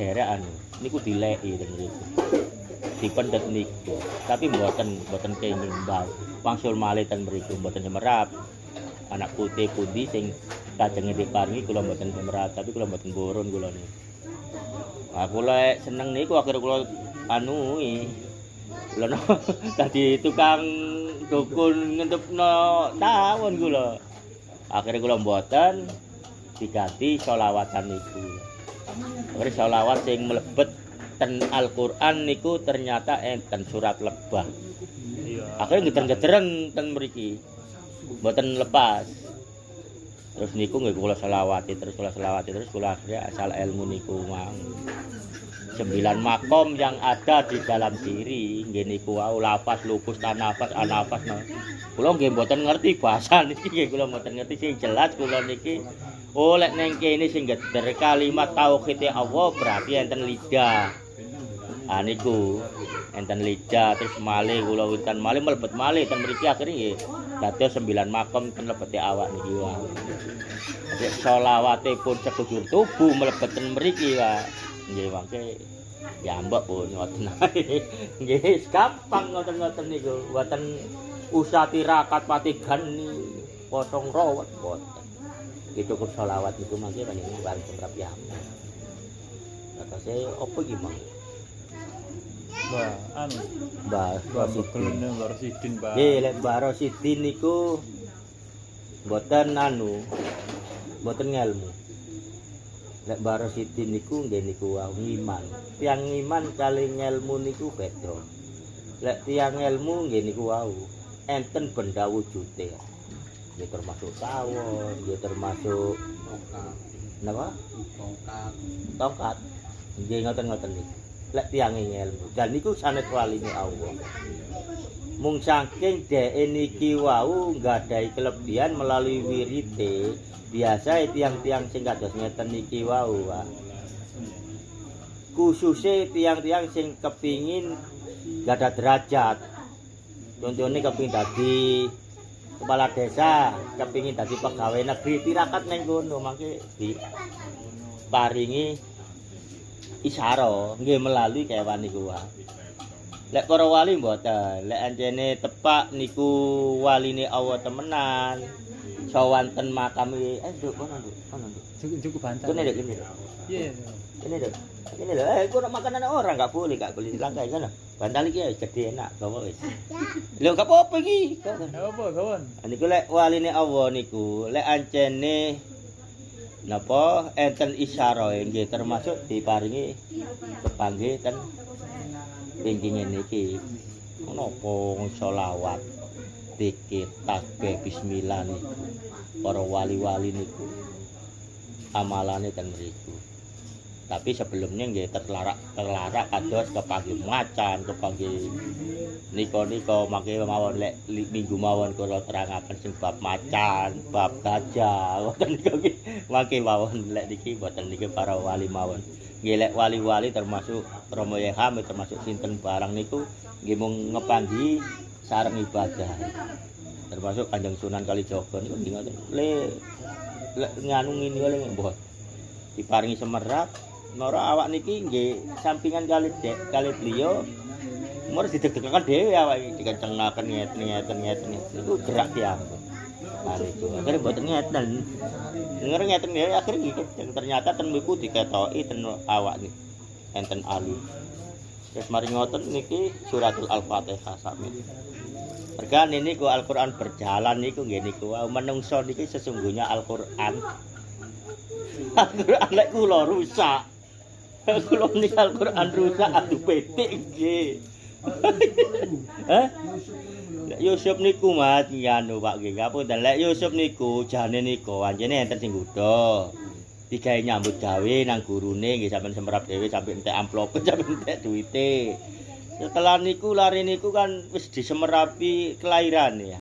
derek niku dileki ten mriku. Dipendet niku. Tapi mboten kenging mbah. Wangsul malih ten mriku mboten semerap. Anak putih pundi sing kajenge diparingi kula mboten semerap, tapi kula mboten purun kula niku. Aku lek seneng niku akhire kula lho dadi tukang dukun ngentupno tawon kula. Akhire kula mboten diganti selawatan niku. Akhire selawat sing mlebet ten Al-Qur'an niku ternyata enten surat Lebah. Iya. Akhire ngeder-ngederen ten mriki. Mboten lepas. Terus niku nggih kula selawati terus kula akhire asal ilmu niku mang. 9 makom yang ada di dalam diri nggih niku wau lafaz lupus tanafas anafas. Kula nggih mboten ngerti bahasa niki nggih kula mboten ngerti sing jelas kula niki lek ning kene sing geder kalimat tauhid Allah berarti enten lidah. Niku enten lidah terus malih kula winten malih mlebet malih ten mriki akhire nggih dados 9 makom ten lebete awak niki wae. Nek selawate pun sekujur tubuh mlebet ten mriki wae. Nggih mangke ya mbok pun ngoten ae. Nggih gampang ngoten-ngoten niku. Mboten usah tirakat patigan potong rawat mboten. Iki cukup selawat niku mangke panjenengan semprap ya. Katase opo iki mang? Mbah Rosidin, Pak. Nggih, lek Mbah Rosidin niku mboten mboten ngelmu. Lek Mbah Rosidin niku nggih niku wau ngiman. Tiang ngiman kali ngelmu niku beda. Lek tiang ngelmu nggih niku wau enten benda wujude. Nggih termasuk tawon, nggih termasuk tongkat. Napa? Tongkat. Nggih ngoten-ngoten niku. Lek tiang ngelmu. Dan niku sanes waline Allah. Mung saking dheke niki wau nggadahi kelebihan melalui wirite. Biasa tiang-tiang sing kados ngeten niki wau, Pak. Khususnya tiang-tiang sing kepingin gadah derajat. Contohnya kepingin dadi kepala desa, kepingin dadi pegawai negeri, tirakat neng kono mangke diparingi isyara nggih melalui kewan niku wae. Lek para wali mboten, lek anjene tepak niku waline Allah temenan. Sawanten makam Nduk kono Nduk. Cukup bantal. Kene Nduk, kene. Iya. Kene Nduk. Kene lho, kok makanan orang enggak boleh dilangkai sana. Bantal iki wis gede enak, bawa wis. Lho gak apa-apa iki. Apa, kawan? Niku lek waline Allah niku, lek ancene napa enten isyara nggih termasuk diparingi kepanggih ten pingginge niki. Napa selawat dikit tasbih bismillah niku para wali-wali niku amalane ten mriku. Tapi sebelumnya nggih terlarak kados kepanggih macan, kepanggih nika mangke mawon lek minggu mawon kula terangaken sing bab macan, bab gajah. Ngoten niku nggih mangke mawon lek niki mboten niki para wali mawon. Nggih lek wali-wali termasuk Romo Yeham termasuk sinten barang niku nggih mung ngepanggi sareng ibadah. Termasuk Kanjeng Sunan Kalijaga niku ngoten. Le nganu ngene wae mbok diparingi semerap nara awak niki nggih sampingan kali beliau umur dideg-degaken dhewe awak iki dikencengaken ngeten niku gerak tiyang. Nah niku akhire mboten ngeten. Denger ngeten dhewe akhire nggih ternyata ten mriku diketoki ten awak niki enten alu. Wis mari ngoten niki suratul Al-Fatihah sami. Merga niku Al-Qur'an berjalan niku nggih niku menungso niki sesungguhnya Al-Qur'an. Al-Qur'an lek kula rusak. Kula niki Al-Qur'an rusak aduh petik nggih. Hah? Lek Yusuf niku Mas anu Pak nggih ngapunten lek Yusuf niku jane niku anjene enten sing nggodha. Digawe nyambut gawe nang gurune nggih sampeyan semprap dhewe sampe entek amplop sampe entek duwite. Setelah niku lari niku kan wis disemerapi kelahiran ya.